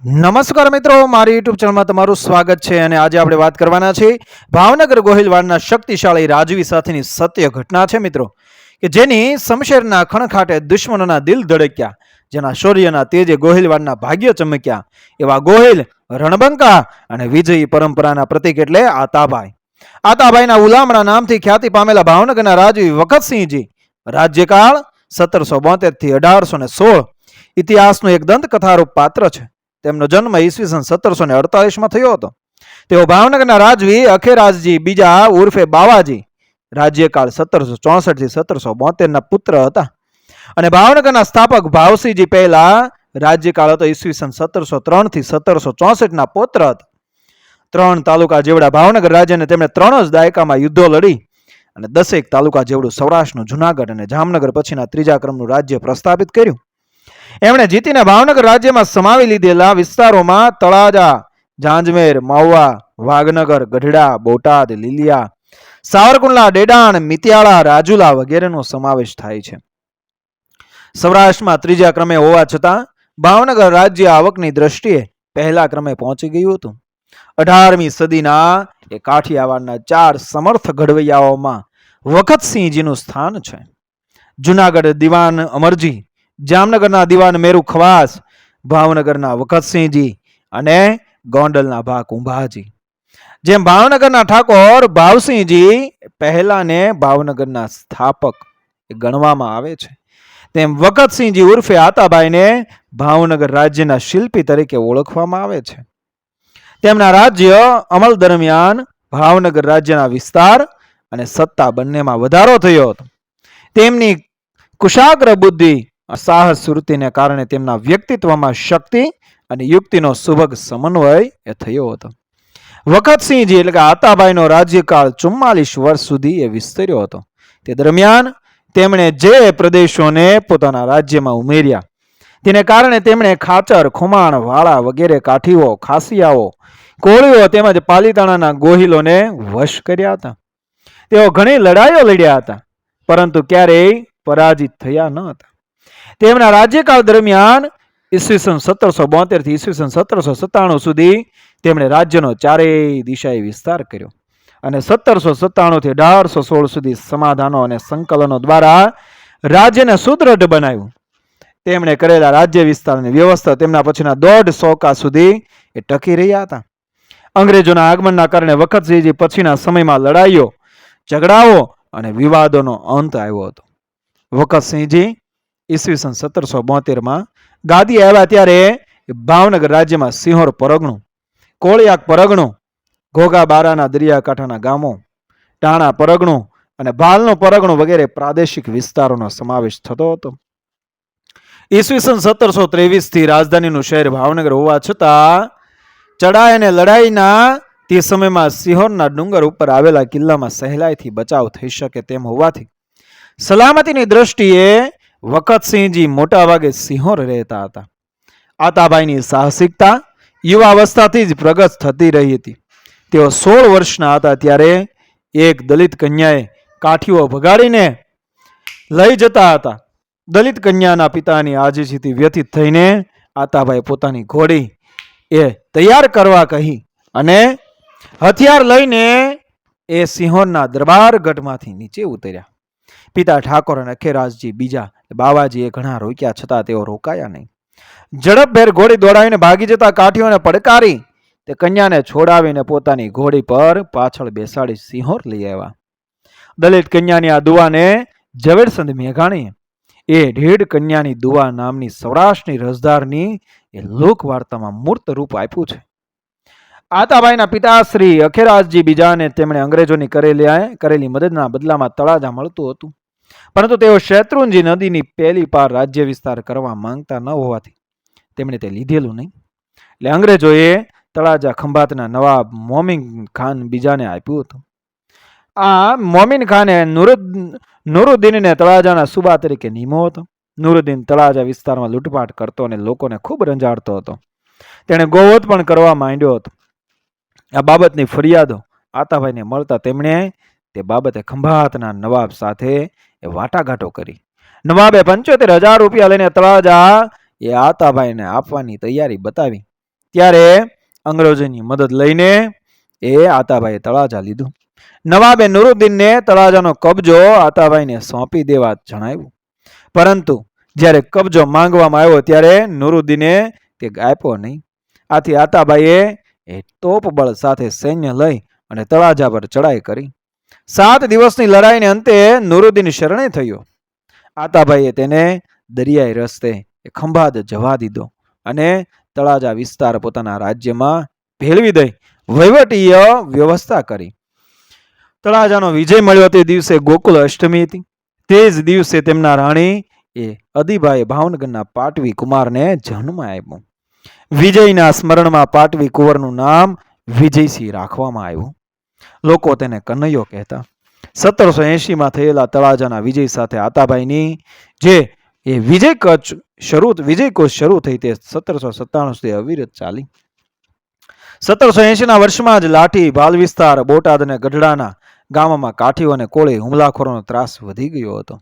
નમસ્કાર મિત્રો, મારી યુટ્યુબ ચેનલમાં તમારું સ્વાગત છે અને આજે આપણે વાત કરવાના છે ભાવનગર ગોહિલવાડના શક્તિશાળી રાજવી સાથેની સત્ય ઘટના છે મિત્રો, કે જેની શમશેરના ખણખાટે દુશ્મનોના દિલ ધડક્યા, જેના શૌર્યના તેજે ગોહિલવાડના ભાગ્ય ચમક્યા એવા ગોહિલ રણબંકા અને વિજયી પરંપરાના પ્રતીક એટલે આતાભાઈ. આતાભાઈના ઉલામણા નામથી ખ્યાતિ પામેલા ભાવનગરના રાજવી વખતસિંહજી રાજ્યકાળ 1772 થી 1816 ઇતિહાસનું એક દંતકથારૂપ પાત્ર છે. તેમનો જન્મ ઈસવીસન 1748માં થયો હતો. તેઓ ભાવનગરના રાજવી અખેરાજજી બીજા ઉર્ફે બાવાજી રાજ્યકાળ 1764 થી 1772 ના પુત્ર હતા અને ભાવનગરના સ્થાપક ભાવસિંહજી પહેલા રાજ્યકાળ હતો ઈસવીસન 1703 થી 1764 ના પૌત્ર હતા. 3 તાલુકા જેવડા ભાવનગર રાજ્યને તેમણે 3 જ દાયકામાં યુદ્ધો લડી અને 10 તાલુકા જેવડું સૌરાષ્ટ્રનું જુનાગઢ અને જામનગર પછીના ત્રીજા ક્રમનું રાજ્ય પ્રસ્થાપિત કર્યું. એમણે જીતીને ભાવનગર રાજ્યમાં સમાવી લીધેલા વિસ્તારોમાં તળાજા, જાંજમેર, મહુવા, વાઘનગર, ગઢડા, બોટાદ, લીલિયા, સાવરકુંડલા, ડેડાણ, મિતિયાળા, રાજુલા વગેરેનો સમાવેશ થાય છે. સૌરાષ્ટ્રમાં ત્રીજા ક્રમે હોવા છતાં ભાવનગર રાજ્ય આવકની દ્રષ્ટિએ પહેલા ક્રમે પહોંચી ગયું હતું. 18મી સદીના એ કાઠિયાવાડના 4 સમર્થ ઘડવૈયાઓમાં વખતસિંહજીનું સ્થાન છે. જુનાગઢ દિવાન અમરજી, જામનગરના દિવાન મેરુ ખવાસ, ભાવનગરના વખતસિંહજી અને ગોંડલના ભા કુંભાજી. જેમ ભાવનગરના ઠાકોર ભાવસિંહજી પહેલાને ભાવનગરના સ્થાપક ગણવામાં આવે છે, તેમ વખતસિંહજી ઉર્ફે આતાભાઈને ભાવનગર રાજ્યના શિલ્પી તરીકે ઓળખવામાં આવે છે. તેમના રાજ્ય અમલ દરમિયાન ભાવનગર રાજ્યના વિસ્તાર અને સત્તા બંનેમાં વધારો થયો હતો. તેમની કુશાગ્ર બુદ્ધિ સાહસ વૃત્તિને કારણે તેમના વ્યક્તિત્વમાં શક્તિ અને યુક્તિનો સુભગ સમન્વય થયો હતો. વખતસિંહજી એટલે કે આતાભાઈનો રાજ્યકાળ 44 વર્ષ સુધી એ વિસ્તર્યો હતો. તે દરમિયાન તેમણે જે પ્રદેશોને પોતાના રાજ્યમાં ઉમેર્યા તેને કારણે તેમણે ખાચર, ખુમાણ, વાળા વગેરે કાઠીઓ, ખાસિયાઓ, કોળીઓ તેમજ પાલીતાણાના ગોહિલોને વશ કર્યા હતા. તેઓ ઘણી લડાઈઓ લડ્યા હતા, પરંતુ ક્યારેય પરાજિત થયા ન હતા. તેમના રાજ્યકાળ દરમિયાન ઈસવીસન 1772 થી ઈસવીસન 1797 સુધી તેમણે રાજ્યનો ચારેય દિશાએ વિસ્તાર કર્યો અને 1797 થી 1816 સુધી સમાધાનો અને સંકલનો દ્વારા રાજ્યને સુદૃઢ બનાવ્યું. તેમણે કરેલા રાજ્ય વિસ્તારની વ્યવસ્થા તેમના પછીના 1.5 સોકા સુધી એ ટકી રહ્યા હતા. અંગ્રેજોના આગમનના કારણે વખતસિંહજી પછીના સમયમાં લડાઈઓ, ઝઘડાઓ અને વિવાદોનો અંત આવ્યો હતો. વખતસિંહજી ઈસવીસન 1772માં ગાદી આવ્યા ત્યારે ભાવનગર રાજ્યમાં સિંહોર પરગણું, કોળિયાક પરગણું, ઘોઘા બારાના દરિયાકાંઠાના ગામો, ટાણા પરગણું અને ભાલનું પરગણું વગેરે પ્રાદેશિક વિસ્તારોનો સમાવેશ થતો હતો. ઈસવીસન 1723 થી રાજધાનીનું શહેર ભાવનગર હોવા છતાં ચડાઈ અને લડાઈના તે સમયમાં સિંહોરના ડુંગર ઉપર આવેલા કિલ્લામાં સહેલાઈથી બચાવ થઈ શકે તેમ હોવાથી સલામતીની દ્રષ્ટિએ વખતસિંહજી મોટાભાગે સિંહોર રહેતા હતા. આતાભાઈની સાહસિકતા યુવાવસ્થાથી જ પ્રગટ થતી રહી હતી. તેઓ 16 વર્ષના હતા ત્યારે એક દલિત કન્યાએ કાઠીઓ ભગાડીને લઈ જતા હતા. દલિત કન્યાના પિતાની આજીજીથી વ્યથિત થઈને આતાભાઈ પોતાની ઘોડી એ તૈયાર કરવા કહી અને હથિયાર લઈને એ સિંહોરના દરબાર ગઢમાંથી નીચે ઉતર્યા. પિતા ઠાકોર અને અખેરાજજી બીજા બાવાજીએ ઘણા રોક્યા છતાં તેઓ રોકાયા નહીં. ઝડપભેર ઘોડી દોડાવીને ભાગી જતા કાઠીઓને પડકારી તે કન્યાને છોડાવીને પોતાની ઘોડી પર પાછળ બેસાડી સિંહોર લઈ આવ્યા. દલિત કન્યાની આ દુવાને ઝવેરચંદ મેઘાણીએ એ ઢેડ કન્યાની દુવા નામની સૌરાષ્ટ્રની રસધારની એ લોક વાર્તામાં મૂર્ત રૂપ આપ્યું છે. આતાભાઈના પિતા શ્રી અખેરાજજી બીજાને તેમણે અંગ્રેજોની કરેલી મદદના બદલામાં તળાજા મળતું હતું, પરંતુ તેઓ શેત્રુંજી નદીની પહેલી પાર રાજ્ય વિસ્તાર કરવા માંગતા ન હોવાથી તેમણે તે લીધેલું નહીં. એટલે અંગ્રેજોએ તળાજા ખંભાતના નવાબ મોમીન ખાન બીજાને આપ્યું હતું. આ મોમીન ખાને નુરુદ્દીનને તળાજાના સુબા તરીકે નિમ્યો હતો. નુરુદ્દીન તળાજા વિસ્તારમાં લૂંટપાટ કરતો અને લોકોને ખૂબ રંજાડતો હતો. તેણે ગોવધ પણ કરવા માંડ્યો હતો. આ બાબતની ફરિયાદો આતાભાઈને મળતા તેમણે તે બાબતે ખંભાતના નવાબ સાથે વાટાઘાટો કરી. નવાબે 75,000 રૂપિયા લઈને તળાજા એ આતાભાઈને આપવાની તૈયારી બતાવી ત્યારે અંગ્રેજોની મદદ લઈને એ આતાભાઈએ તળાજા લીધું. નવાબે નુરુદ્દીનને તળાજાનો કબજો આતાભાઈને સોંપી દેવા જણાવ્યું, પરંતુ જ્યારે કબજો માંગવામાં આવ્યો ત્યારે નુરુદ્દીને તે આપ્યો નહીં. આથી આતાભાઈએ એ તોપબળ સાથે સૈન્ય લઈ અને તળાજા પર ચડાઈ કરી. 7 દિવસની લડાઈને અંતે નુરુદ્દીન શરણે થયો. આતાભાઈએ તેને દરિયાઈ રસ્તે ખંભાત જવા દીધો અને તળાજા વિસ્તાર પોતાના રાજ્યમાં ભેળવી દઈ વહીવટીય વ્યવસ્થા કરી. તળાજાનો વિજય મળ્યો તે દિવસે ગોકુળ અષ્ટમી હતી. તે જ દિવસે તેમના રાણી એ અદીબાએ ભાવનગરના પાટવી કુમારને જન્મ આપ્યો. વિજયના સ્મરણમાં પાટવી કુંવરનું નામ વિજયસિંહ રાખવામાં આવ્યું. લોકો તેને કનૈયો કહેતા. 1780માં થયેલા તળાજાના વિજય સાથે આતાભાઈની જે એ વિજય કૂચ શરૂ થઈ તે 1797 થી અવિરત ચાલી. 1780ના વર્ષમાં જ લાઠી, ભાલ વિસ્તાર, બોટાદ અને ગઢડાના ગામમાં કાઠીઓ અને કોળી હુમલાખોરોનો ત્રાસ વધી ગયો હતો.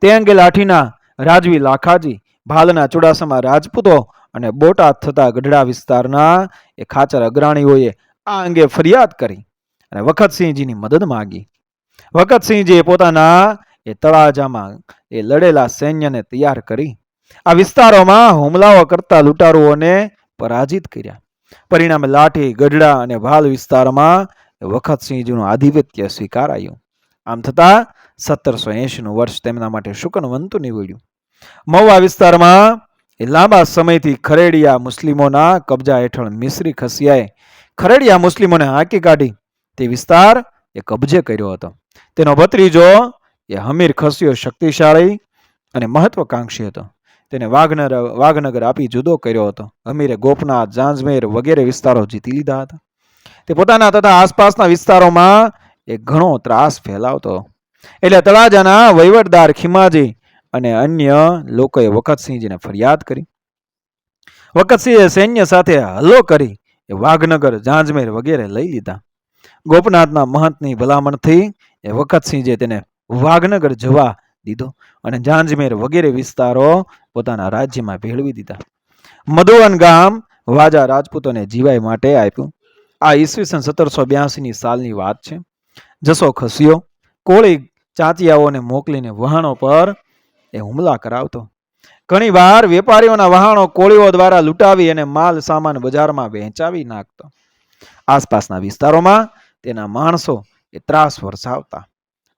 તે અંગે લાઠીના રાજવી લાખાજી, ભાલના ચુડાસમા રાજપૂતો અને બોટાદ થતા ગઢડા વિસ્તારના એ ખાચર અગ્રણીઓએ આ અંગે ફરિયાદ કરી અને વખતસિંહજીની મદદ માંગી. વખતસિંહજીએ પોતાના એ તળાજામાં એ લડેલા સૈન્યને તૈયાર કરી આ વિસ્તારોમાં હુમલાઓ કરતા લૂંટારુઓને પરાજિત કર્યા. પરિણામે લાઠી, ગઢડા અને ભાલ વિસ્તારમાં વખતસિંહજીનું આધિપત્ય સ્વીકારાયું. આમ થતાં 1780નું વર્ષ તેમના માટે શુકનવંતું નીવડ્યું. મહુવા વિસ્તારમાં એ લાંબા સમયથી ખરેડિયા મુસ્લિમોના કબજા હેઠળ મિસ્રી ખસિયાએ ખરેડિયા મુસ્લિમોને હાંકી કાઢી તે વિસ્તાર એ કબજે કર્યો હતો. તેનો ભત્રીજો એ હમીર ખસિયો શક્તિશાળી અને મહત્વકાંક્ષી હતો. તેને વાઘનગર આપી જુદો કર્યો હતો. હમીરે ગોપનાથ, જાંજમેર વગેરે વિસ્તારો જીતી લીધા હતા. તે પોતાના તથા આસપાસના વિસ્તારોમાં એ ઘણો ત્રાસ ફેલાવતો. એટલે તળાજાના વહીવટદાર ખીમાજી અને અન્ય લોકોએ વખતસિંહજીને ફરિયાદ કરી. વખતસિંહે સૈન્ય સાથે હલ્લો કરી એ વાઘનગર, જાંજમેર વગેરે લઈ લીધા. ગોપનાથના મહંતની ભલામણથી એ વખતસિંહજીએ તેને વાઘનગર જવા દીધો અને જાંજમેર વગેરે વિસ્તારો પોતાના રાજ્યમાં ભેળવી દીધા. મધુવન ગામ વાજા રાજપૂતોને જીવાય માટે આપ્યું. આ ઈસવીસન 1782ની સાલની વાત છે. જસો ખસ્યો કોળી ચાંચિયાઓને મોકલીને વહાણો પર એ હુમલા કરાવતો. ઘણી વાર વેપારીઓના વહાણો કોળીઓ દ્વારા લૂંટાવી અને માલ સામાન બજારમાં વહેંચાવી નાખતો. આસપાસના વિસ્તારોમાં તેના માણસો એ ત્રાસ વરસાવતા.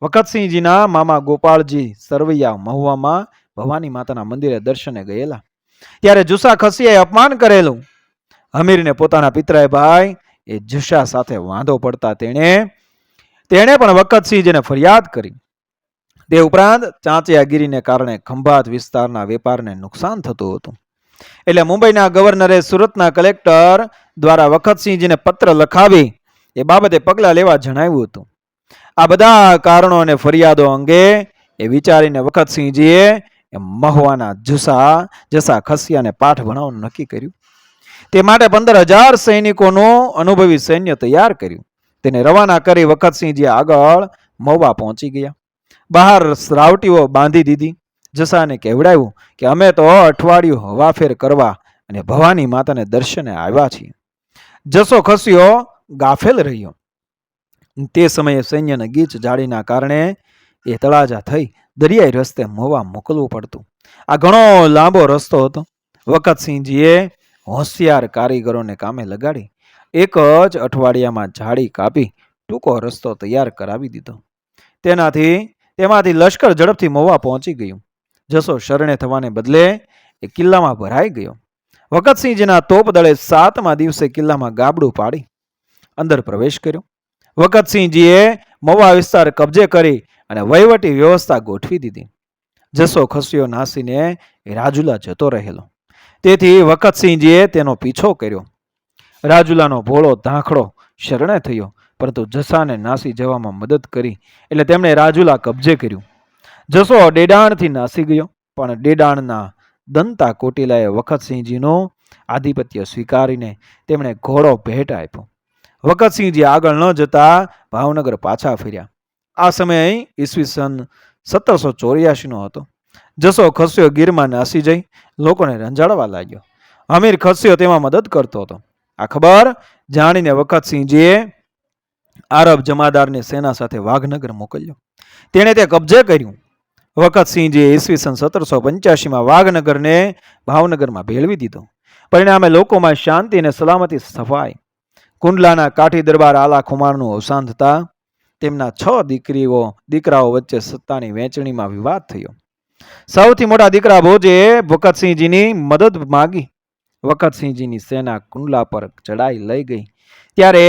વખતસિંહજીના મામા ગોપાળજી સરવૈયા મહુવામાં ભવાની માતાના મંદિરે દર્શને ગયેલા. ત્યારે જુસા ખસિયાએ અપમાન કરેલું. હમીરને પોતાના પિતરાય ભાઈ એ જુસા સાથે વાંધો પડતા તેણે પણ વખતસિંહજીને ફરિયાદ કરી. તે ઉપરાંત ચાંચિયાગીરીને કારણે ખંભાત વિસ્તારના વેપારને નુકસાન થતું હતું. એટલે મુંબઈના ગવર્નરે સુરતના કલેક્ટર દ્વારા વખતસિંહજીને પત્ર લખાવી એ બાબતે પગલાં લેવા જણાવ્યું હતું. આ બધા કારણો અને ફરિયાદો અંગે એ વિચારીને વખતસિંહજીએ મહુવાના જસા ખસિયાને પાઠ ભણાવવાનું નક્કી કર્યું. તે માટે 15,000 સૈનિકોનું અનુભવી સૈન્ય તૈયાર કર્યું. તેને રવાના કરી વખતસિંહજી આગળ મહુવા પહોંચી ગયા. બહાર રાવટીઓ બાંધી દીધી. જસાને કહેવડાવ્યું કે અમે તો અઠવાડિયું હવાફેર કરવા અને ભવાની માતાને દર્શને આવ્યા છીએ. જસો ખસ્યો ગાફેલ રહ્યો. તે સમયે સૈન્યને ગીચ જાળીના કારણે એ તળાજા થઈ દરિયાઈ રસ્તે મહુવા મોકલવું પડતું. આ ઘણો લાંબો રસ્તો હતો. વખતસિંહજીએ હોશિયાર કારીગરોને કામે લગાડી એક જ અઠવાડિયામાં જાળી કાપી ટૂંકો રસ્તો તૈયાર કરાવી દીધો. તેમાંથી લશ્કર ઝડપથી મહુવા પહોંચી ગયું. જસો શરણે થવાને બદલે એ કિલ્લામાં ભરાઈ ગયો. વખતસિંહજીના તોપદળે 7મા દિવસે કિલ્લામાં ગાબડું પાડી અંદર પ્રવેશ કર્યો. વખતસિંહજીએ મહુવા વિસ્તાર કબજે કરી અને વહીવટી વ્યવસ્થા ગોઠવી દીધી. જસો ખસ્યો નાસીને એ રાજુલા જતો રહેલો. તેથી વખતસિંહજીએ તેનો પીછો કર્યો. રાજુલાનો ભોળો ધાંખડો શરણે થયો, પરંતુ જસાને નાસી જવામાં મદદ કરી એટલે તેમણે રાજુલા કબજે કર્યું. જસો ડેડાણથી નાસી ગયો, પણ ડેડાણના દંતા કોટિલાએ વખતસિંહજીનું આધિપત્ય સ્વીકારીને તેમણે ઘોડો ભેટ આપ્યો. વખતસિંહજી આગળ ન જતા ભાવનગર પાછા ફર્યા. આ સમયે ઈસવીસન 1784નો હતો. જસો ખસ્યો ગીરમાં નાસી જઈ લોકોને રંજાડવા લાગ્યો. હમીર ખસ્યો તેમાં મદદ કરતો હતો. આ ખબર જાણીને વખતસિંહજીએ આરબ જમાદારની સેના સાથે વાઘનગર મોકલ્યો. તેણે તે કબજે કર્યું. વખતસિંહજીએ ઈસવીસન 1785માં વાઘનગરને ભાવનગરમાં ભેળવી દીધો. પરિણામે લોકોમાં શાંતિ અને સલામતી સ્થપાઈ. કુંડલાના કાઠી દરબાર આલા ખુમારનું અવસાન થતા તેમના 6 દીકરાઓ વચ્ચે સત્તાની વહેંચણીમાં વિવાદ થયો. સૌથી મોટા દીકરા ભોજે વખતસિંહજીની મદદ માગી. વખતસિંહજીની સેના કુંડલા પર ચડાઈ લઈ ગઈ ત્યારે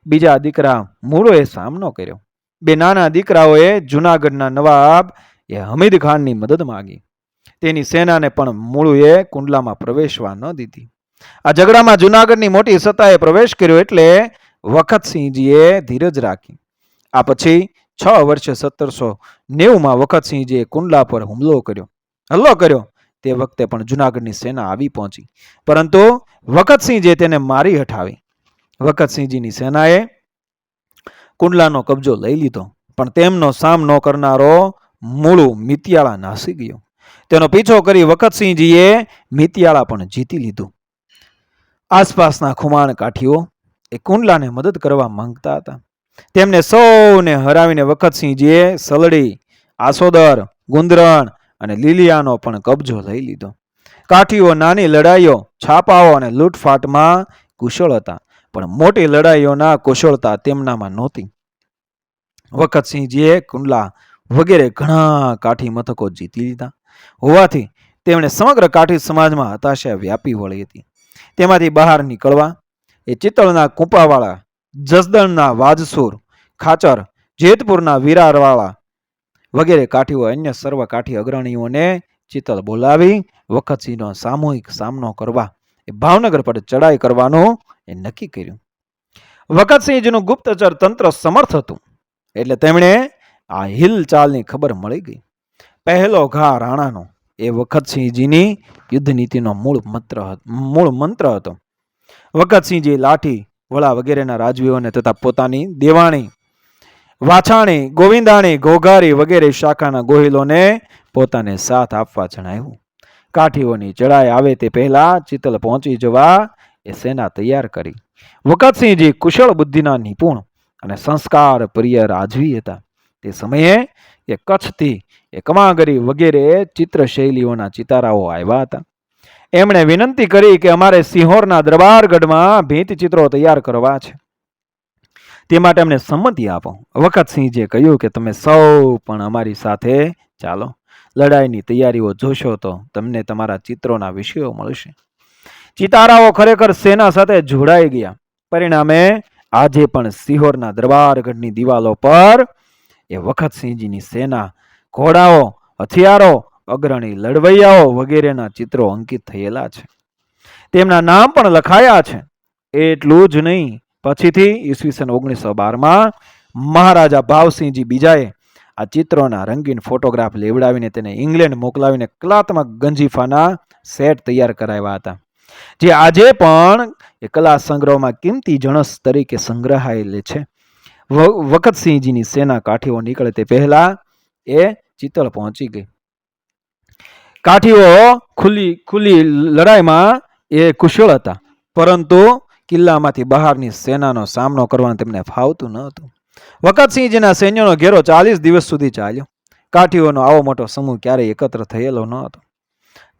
બીજા દીકરા મૂળોએ સામનો કર્યો. બે નાના દીકરાઓએ જુનાગઢના નવાબ હમીદ ખાનની મદદ માંગી. તેની સેનાને પણ મૂળુએ કુંડલામાં પ્રવેશવા ન દીધી. આ ઝઘડામાં જુનાગઢની મોટી સત્તાએ પ્રવેશ કર્યો એટલે વખતસિંહજીએ ધીરજ રાખી. આ પછી 6 વર્ષે 1790માં વખતસિંહજીએ કુંડલા પર હલ્લો કર્યો. તે વખતે પણ જુનાગઢની સેના આવી પહોંચી, પરંતુ વખતસિંહજીએ તેને મારી હટાવી. વખતસિંહજીની સેનાએ કુંડલાનો કબજો લઈ લીધો, પણ તેમનો સામનો કરનારો મૂળુ મિતિયાળા નાસી ગયો. તેનો પીછો કરી વખતસિંહજીએ મિતિયાળા પણ જીતી લીધું. આસપાસના ખુમાણ કાઠીઓ એ કુંડલાને મદદ કરવા માંગતા હતા. તેમને સૌને હરાવીને વખતસિંહજીએ સલડી, આસોદર, ગુંદરણ અને લીલિયાનો પણ કબજો લઈ લીધો. કાઠીઓ નાની લડાઈઓ, છાપાઓ અને લૂંટફાટમાં કુશળ હતા, પણ મોટી લડાઈઓના કુશળતા તેમનામાં નહોતી. વખતસિંહજીએ કુંડલા વગેરે ઘણા કાઠી મથકો જીતી લીધા હોવાથી તેમણે સમગ્ર કાઠી સમાજમાં હતાશા વ્યાપી વળી હતી. તેમાંથી બહાર નીકળવા એ ચિત્તળના કુંપાવાળા, જસદણના વાજસુર, ખાચર, જેતપુરના વિરારવાળા વગેરે કાઠીઓ અન્ય સર્વ કાઠી અગ્રણીઓને ચિત્તળ બોલાવી વખતસિંહનો સામૂહિક સામનો કરવા એ ભાવનગર પર ચડાઈ કરવાનું એ નક્કી કર્યું. વખતસિંહજીનું ગુપ્તચર તંત્ર સમર્થ હતું એટલે તેમણે આ હિલચાલની ખબર મળી ગઈ. પહેલો ઘા રાણાનો એ વખતસિંહજીની યુદ્ધ નીતિનો મૂળ મંત્ર હતો. વખતસિંહજી લાઠી, વડા વગેરેના રાજવીઓને તથા પોતાની દેવાણી, વાછાણી, ગોવિંદાણી, ઘોઘારી વગેરે શાખાના ગોહિલોને પોતાને સાથ આપવા જણાવ્યું. કાઠીઓની ચડાઈ આવે તે પહેલા ચિત્તલ પહોંચી જવા એ સેના તૈયાર કરી. વખતસિંહજી કુશળ બુદ્ધિના નિપુણ અને સંસ્કાર પ્રિય રાજવી હતા. તે સમયે એ કચ્છથી એ કમાગરી વગેરે ચિત્ર શૈલીઓના ચિતારાઓ આવ્યા હતા. એમણે વિનંતી કરી કે અમારે સિંહોરના દરબારગઢમાં ભીંત ચિત્રો તૈયાર કરવા છે, તે માટે અમને સંમતિ આપો. વખતસિંહજીએ કહ્યું કે તમે સૌ પણ અમારી સાથે ચાલો. લડાઈની તૈયારીઓ જોશો તો તમને તમારા ચિત્રોના વિષયો મળશે. ચિતારાઓ ખરેખર સેના સાથે જોડાઈ ગયા. પરિણામે આજે પણ સિંહોરના દરબારગઢની દિવાલો પર એ વખતસિંહજીની સેના, ઘોડાઓ, હથિયારો, અગ્રણી લડવૈયાઓ વગેરેના ચિત્રો અંકિત થયેલા છે. તેમના નામ પણ લખાયા છે. એટલું જ નહીં, પછીથી ઈસવીસન 1912માં મહારાજા ભાવસિંહજી બીજાએ આ ચિત્રોના રંગીન ફોટોગ્રાફ લેવડાવીને તેને ઇંગ્લેન્ડ મોકલાવીને કલાત્મક ગંજીફાના સેટ તૈયાર કરાવ્યા હતા, જે આજે પણ એ કલા સંગ્રહમાં કિંમતી જણસ તરીકે સંગ્રહાયેલી છે. વખતસિંહજીની સેના કાઠીઓ નીકળે તે પહેલા એ ચિત્તળ પહોંચી ગઈ. કાઠીઓ ખુલ્લી લડાઈમાં એ કુશળ હતા, પરંતુ કિલ્લામાંથી બહારની સેનાનો સામનો કરવાનું તેમને ફાવતું ન હતું. વખતસિંહજીના સૈન્યનો ઘેરો 40 દિવસ સુધી ચાલ્યો. કાઠીઓનો આવો મોટો સમૂહ ક્યારેય એકત્ર થયેલો ન હતો.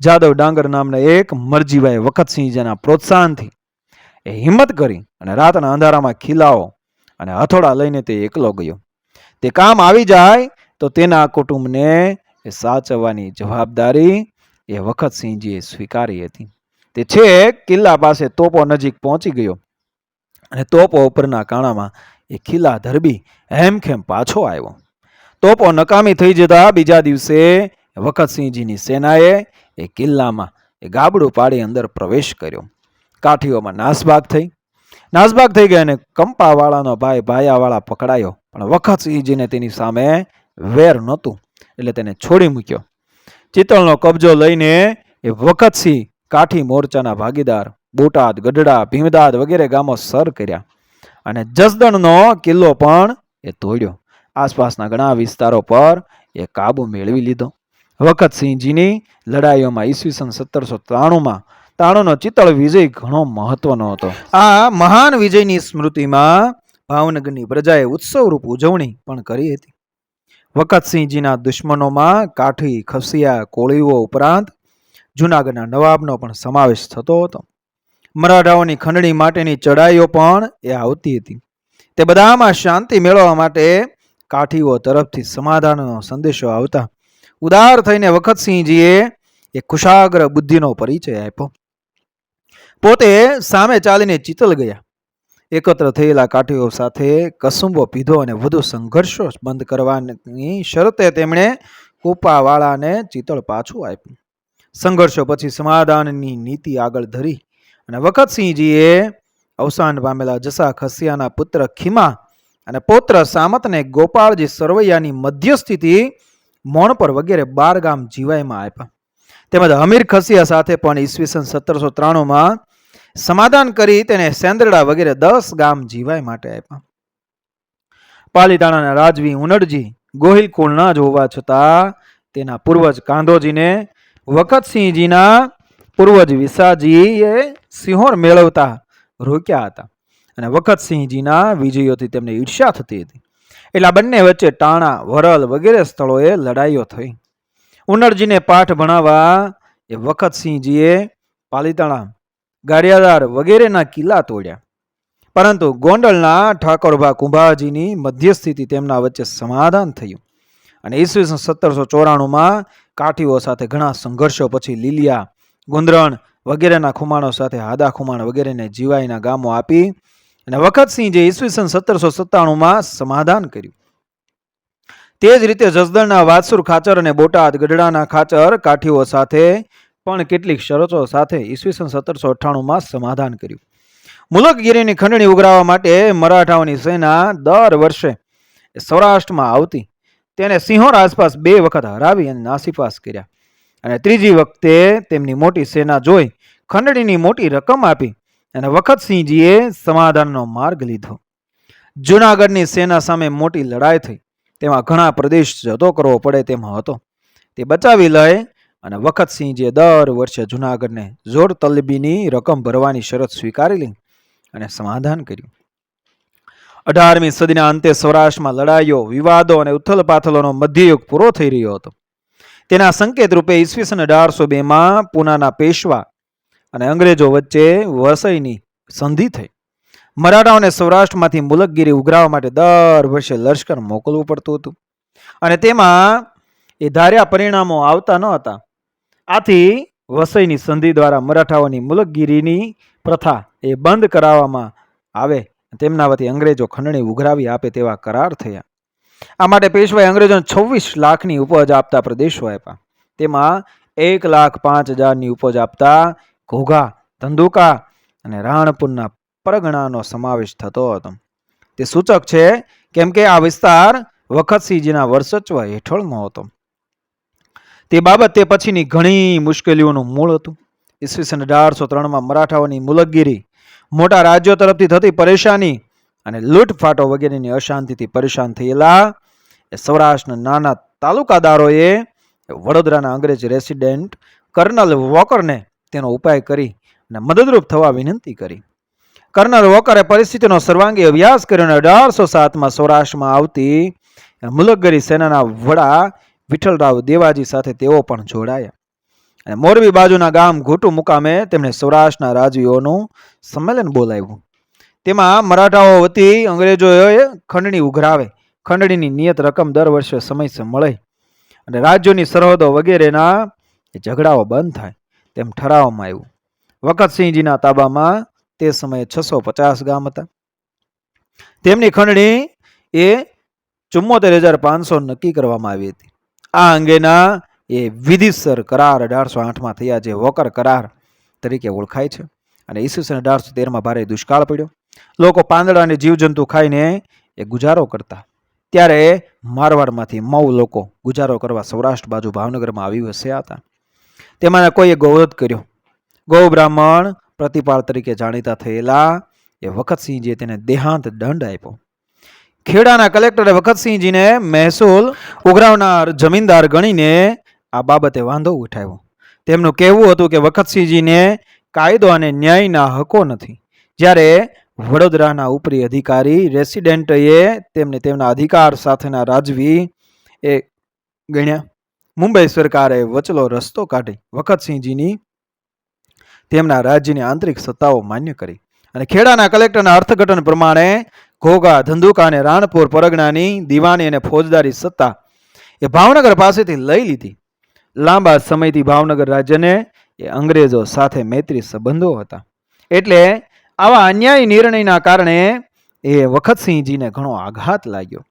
જાદવ ડાંગર નામના એક મરજીભાઈ વખતસિંહજીના પ્રોત્સાહનથી એ હિંમત કરી અને રાતના અંધારામાં ખીલાઓ અને હથોડા લઈને તે એકલો ગયો. તે કામ આવી જાય તો તેના કુટુંબને એ સાચવવાની જવાબદારી એ વખતસિંહજીએ સ્વીકારી હતી. તે છેક કિલ્લા પાસે તોપો નજીક પહોંચી ગયો અને તોપો ઉપરના કાણામાં એ ખીલા ધરબી હેમખેમ પાછો આવ્યો. તોપો નકામી થઈ જતા બીજા દિવસે વખતસિંહજીની સેનાએ એ કિલ્લામાં એ ગાબડું પાડી અંદર પ્રવેશ કર્યો. કાઠીઓમાં નાસભાગ થઈ ગઈ અને કંપાવાળાનો ભાઈ ભાયાવાળા પકડાયો, પણ વખતસિંહજીને તેની સામે વેર નહોતું એટલે તેને છોડી મૂક્યો. ચિત્તળનો કબજો લઈને એ વખતસિંહ કાઠી મોરચાના ભાગીદાર બોટાદ, ગઢડા, ભીમદાદ વગેરે ગામો સર કર્યા અને જસદણનો કિલ્લો પણ એ તોડ્યો. આસપાસના ઘણા વિસ્તારો પર એ કાબુ મેળવી લીધો. વખતસિંહજીની લડાઈઓમાં ઈસવીસન 1793માં તાણોનો ચિત્તળ વિજય ઘણો મહત્વનો હતો. આ મહાન વિજયની સ્મૃતિમાં ભાવનગરની પ્રજાએ ઉત્સવરૂપ ઉજવણી પણ કરી હતી. વખતસિંહજીના દુશ્મનોમાં કાઠી, ખસિયા, કોળીઓ ઉપરાંત જૂનાગઢના નવાબનો પણ સમાવેશ થતો હતો. મરાઠાઓની ખંડણી માટેની ચડાઈઓ પણ એ આવતી હતી. તે બધામાં શાંતિ મેળવવા માટે કાઠીઓ તરફથી સમાધાનનો સંદેશો આવતા ઉદાર થઈને વખતસિંહજીએ એક કુશાગ્ર બુદ્ધિનો પરિચય આપ્યો. પોતે સામે ચાલીને ચિતલ ગયા. એકત્ર થયેલા કાઠીઓ સાથે કસુંબો પીધો અને વધુ સંઘર્ષો બંધ કરવાની શરતે તેમણે કુપાવાળાને ચિતળ પાછું આપ્યું. સંઘર્ષો પછી સમાધાનની નીતિ આગળ ધરી અને વખતસિંહજીએ અવસાન પામેલા જસા ખસિયાના પુત્ર ખીમા અને પૌત્ર સામતને ગોપાળજી સરવૈયાની મધ્યસ્થિતિ મોણપર વગેરે 12 ગામ જીવાયમાં આપ્યા. તેમજ હમીર ખસિયા સાથે પણ ઈસવીસન 1793માં સમાધાન કરી તેને સેન્દ્રડા વગેરે 10 ગામ જીવાય માટે આપ્યા. પાલીતાણાના રાજવી ઉનડજી ગોહિલ કુળના જ હોવા છતાં તેના પૂર્વજ કાંધોજીને વખતસિંહજીના પૂર્વજ વિસાજીએ સિંહોર મેળવતા રોક્યા હતા અને વખતસિંહજીના વિજયોથી તેમને ઈર્ષ્યા થતી હતી. એટલે બંને વચ્ચે ટાણા, વરલ વગેરે સ્થળોએ લડાઈઓ થઈ. ઉનડજીને પાઠ ભણાવવા એ વખતસિંહજીએ પાલીતાણા, ગારિયાદાર વગેરેના કિલ્લા તોડ્યા. પરંતુ ગોંડલના ઠાકોરભા કુંભાજીની મધ્યસ્થિતિ તેમના વચ્ચે સમાધાન થયું અને ઈસવીસન 1794માં કાઠીઓ સાથે ઘણા સંઘર્ષો પછી લીલિયા, ગુંદરણ વગેરેના ખુમાણો સાથે હાદા ખુમાણ વગેરેને જીવાયના ગામો આપી અને વખતસિંહજીએ ઈસવીસન 1797માં સમાધાન કર્યું. તે જ રીતે જસદણના વાત્સુર ખાચર અને બોટાદ ગઢડાના ખાચર કાઠીઓ સાથે પણ કેટલીક શરતો સાથે ઈસવીસન 1798માં સમાધાન કર્યું. મુલકગીરીની ખંડણી ઉઘરાવવા માટે મરાઠાઓની સેના દર વર્ષે સૌરાષ્ટ્રમાં આવતી. તેને સિંહોર આસપાસ 2 વખત હરાવી અને નાસીપાસ કર્યા અને ત્રીજી વખતે તેમની મોટી સેના જોઈ ખંડણીની મોટી રકમ આપી અને વખતસિંહજીએ સમાધાનનો માર્ગ લીધો. જૂનાગઢની સેના સામે મોટી લડાઈ થઈ. તેમાં ઘણા પ્રદેશ જતો કરવો પડે તેમ હતો. તે બચાવી લઈ અને વખતસિંહજીએ દર વર્ષે જૂનાગઢને જોર તલબીની રકમ ભરવાની શરત સ્વીકારી લઈ અને સમાધાન કર્યું. 18મી સદીના અંતે સૌરાષ્ટ્રમાં લડાઈઓ, વિવાદો અને ઉથલપાથલોનો મધ્યયુગ પૂરો થઈ રહ્યો હતો. તેના સંકેત રૂપે ઈસવીસન 1802માં પૂનાના પેશવા અને અંગ્રેજો વચ્ચે વસઈની સંધિ થઈ. મરાઠાઓને સૌરાષ્ટ્રમાંથી મુલકગીરી ઉઘરાવવા માટે દર વર્ષે લશ્કર મોકલવું પડતું હતું અને તેમાં એ ધાર્યા પરિણામો આવતા ન હતા. આથી વસઈની સંધિ દ્વારા મરાઠાઓની મુલકગીરીની પ્રથા એ બંધ કરાવવામાં આવે. તેમના વતી અંગ્રેજો ખંડણી ઉઘરાવી આપે તેવા કરાર થયા. આ માટે પેશવાએ અંગ્રેજોને 26 લાખની ઉપજ આપતા પ્રદેશો આપ્યા. તેમાં 1,05,000ની ઉપજ આપતા ઘોઘા, ધંધુકા અને રાણપુરના પરગણાનો સમાવેશ થતો હતો. તે સૂચક છે કેમ કે આ વિસ્તાર વખતસિંહજીના વર્ચસ્વ હેઠળનો હતો. તે બાબત તે પછીની ઘણી મુશ્કેલીઓનું મૂળ હતું. ઈસવીસન 1803માં મરાઠાઓની મુલકગીરી, મોટા રાજ્યો તરફથી થતી પરેશાની અને લૂંટફાટો વગેરેની અશાંતિથી પરેશાન થયેલા સૌરાષ્ટ્રના નાના તાલુકાદારોએ વડોદરાના અંગ્રેજ રેસિડેન્ટ કર્નલ વોકરને તેનો ઉપાય કરી અને મદદરૂપ થવા વિનંતી કરી. કર્નલ વોકરે પરિસ્થિતિનો સર્વાંગી અભ્યાસ કર્યો અને 1807માં સૌરાષ્ટ્રમાં આવતી મુલકગીરી સેનાના વડા વિઠ્ઠલરાવ દેવાજી સાથે તેઓ પણ જોડાયા અને મોરબી બાજુના ગામ ઘોટુ મુકામે તેમણે સૌરાષ્ટ્રના રાજવીઓનું સંમેલન બોલાવ્યું. તેમાં મરાઠાઓ વતી અંગ્રેજોએ ખંડણી ઉઘરાવે, ખંડણીની નિયત રકમ દર વર્ષે સમયસર મળે અને રાજ્યોની સરહદો વગેરેના ઝઘડાઓ બંધ થાય તેમ ઠરાવવામાં આવ્યું. વખતસિંહજીના તાબામાં તે સમયે 650 ગામ હતા. તેમની ખંડણી એ 74,500 નક્કી કરવામાં આવી હતી. આ અંગેના એ વિધિસર કરાર 1808માં થયા, જે વોકર કરાર તરીકે ઓળખાય છે. અને ઈસવીસન 1813માં ભારે દુષ્કાળ પડ્યો. લોકો પાંદડા અને જીવજંતુ ખાઈને એ ગુજારો કરતા. ત્યારે મારવાડમાંથી મૌ લોકો ગુજારો કરવા સૌરાષ્ટ્ર બાજુ ભાવનગરમાં આવી વસ્યા હતા. તેમાંના કોઈએ ગૌવધ કર્યો. ગૌ બ્રાહ્મણ પ્રતિપાળ તરીકે જાણીતા થયેલા એ વખતસિંહજીએ તેને દેહાંત દંડ આપ્યો. ખેડાના કલેક્ટરે વખતસિંહજીને મહેસૂલ ઉઘરાવનાર જમીનદાર ગણીને આ બાબતે વાંધો ઉઠાવ્યો. તેમનું કહેવું હતું કે વખતસિંહજીને કાયદો અને ન્યાયના હકો નથી. જ્યારે વડોદરાના ઉપરી અધિકારી રેસિડેન્ટએ તેમને તેમના અધિકાર સાથેના રાજવી એ ગણ્યા. મુંબઈ સરકારે વચલો રસ્તો કાઢી વખતસિંહજીની તેમના રાજ્યની આંતરિક સત્તાઓ માન્ય કરી અને ખેડાના કલેક્ટરના અર્થઘટન પ્રમાણે ઘોઘા, ધંધુકા અને રાણપુર પરગણાની દીવાની અને ફોજદારી સત્તા એ ભાવનગર પાસેથી લઈ લીધી. લાંબા સમયથી ભાવનગર રાજ્યને એ અંગ્રેજો સાથે મૈત્રી સંબંધો હતા. એટલે આવા અન્યાયી નિર્ણયના કારણે એ વખતસિંહજીને ઘણો આઘાત લાગ્યો.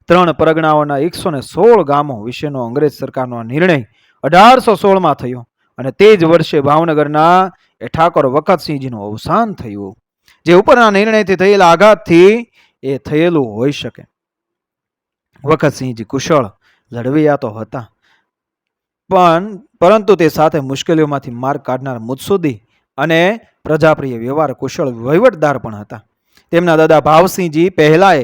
3 પરગણાઓના 116 ગામો વિશેનો અંગ્રેજ સરકારનો નિર્ણય 1816માં થયો અને તે જ વર્ષે ભાવનગરના એ ઠાકોર વખતસિંહજીનું અવસાન થયું, જે ઉપરના નિર્ણયથી થયેલા આઘાતથી એ થયેલું હોઈ શકે. વખતસિંહજી કુશળ લડવૈયા તો હતા, પરંતુ તે સાથે મુશ્કેલીઓમાંથી માર્ગ કાઢનાર મુત્સુદી અને પ્રજાપ્રિય વ્યવહાર કુશળ વહીવટદાર પણ હતા. તેમના દાદા ભાવસિંહજી પહેલાએ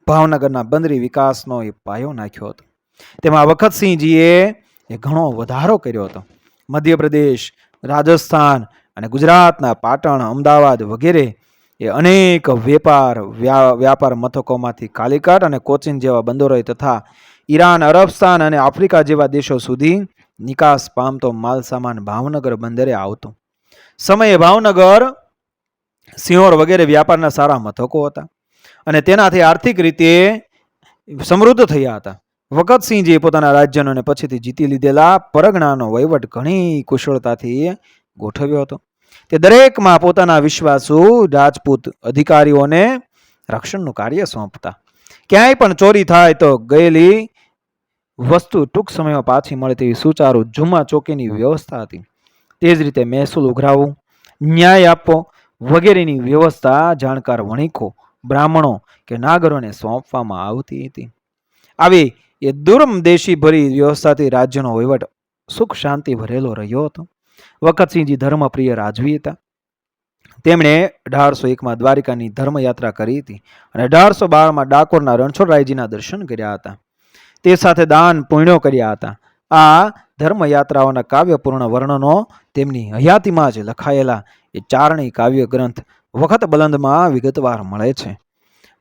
ભાવનગરના બંદરી વિકાસનો એ પાયો નાખ્યો હતો. તેમાં વખતસિંહજીએ ઘણો વધારો કર્યો હતો. મધ્યપ્રદેશ, રાજસ્થાન અને ગુજરાતના પાટણ, અમદાવાદ વગેરે એ અનેક વ્યાપાર મથકોમાંથી કાલિકટ અને કોચીન જેવા બંદરો તથા ઈરાન, અરબસ્તાન અને આફ્રિકા જેવા દેશો સુધી નિકાસ પામતો માલ સામાન ભાવનગર બંદરે આવતો. સમયે ભાવનગર, સિંહોર વગેરે વ્યાપારના સારા મથકો હતા અને તેનાથી આર્થિક રીતે સમૃદ્ધ થયા હતા. વખતસિંહજીએ પોતાના રાજ્યનો અને પછીથી જીતી લીધેલા પરગણાનો વહીવટ ઘણી કુશળતાથી ગોઠવ્યો હતો. તે દરેકમાં પોતાના વિશ્વાસુ રાજપૂત અધિકારીઓને રક્ષણનું કાર્ય સોંપતા. ક્યાંય પણ ચોરી થાય તો ગયેલી વસ્તુ ટૂંક સમયમાં પાછી મળે તેવી સુચારુ જુમા ચોકીની વ્યવસ્થા હતી. તે જ રીતે મહેસૂલ ઉઘરાવવું, ન્યાય આપવો વગેરેની વ્યવસ્થા જાણકાર વણિકો, બ્રાહ્મણો કે નાગરોને સોંપવામાં આવતી હતી. આવી એ દુર્મદેશી ભરી વ્યવસ્થાથી રાજ્યનો વહીવટ સુખ શાંતિ ભરેલો રહ્યો હતો. વખતસિંહજી ધર્મપ્રિય રાજવી હતા. તેમણે 1801માં દ્વારિકાની ધર્મયાત્રા કરી હતી અને 1812માં ડાકોરના રણછોડરાયજીના દર્શન કર્યા હતા. તે સાથે દાન પુણ્યો કર્યા હતા. આ ધર્મયાત્રાઓના કાવ્યપૂર્ણ વર્ણનો તેમની હયાતીમાં જ લખાયેલા એ ચારણી કાવ્ય ગ્રંથ વખત બલંદમાં વિગતવાર મળે છે.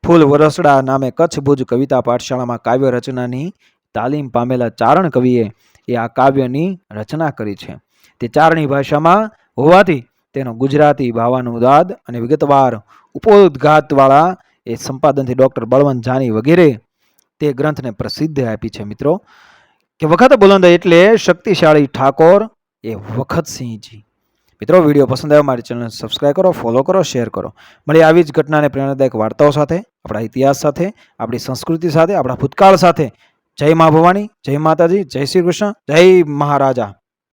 ફૂલ વરસડા નામે કચ્છ ભુજ કવિતા પાઠશાળામાં કાવ્ય રચનાની તાલીમ પામેલા ચારણ કવિએ એ આ કાવ્યની રચના કરી છે. તે ચારણી ભાષામાં હોવાથી તેનો ગુજરાતી ભાવાનુવાદ અને વિગતવાર ઉપોદ્ઘાતવાળા એ સંપાદનથી ડૉક્ટર બળવંત જાની વગેરે તે ગ્રંથને પ્રસિદ્ધિ આપી છે. મિત્રો કે વખત બુલંદ એટલે શક્તિશાળી ઠાકોર એ વખતસિંહજી. મિત્રો વિડીયો પસંદ આવ્યો મારી ચેનલને સબસ્ક્રાઈબ કરો, ફોલો કરો, શેર કરો. મળી આવી જ ઘટનાને પ્રેરણાદાયક વાર્તાઓ સાથે, આપણા ઇતિહાસ સાથે, આપણી સંસ્કૃતિ સાથે, આપણા ભૂતકાળ સાથે. જય મા ભવાની, જય માતાજી, જય શ્રી કૃષ્ણ, જય મહારાજા.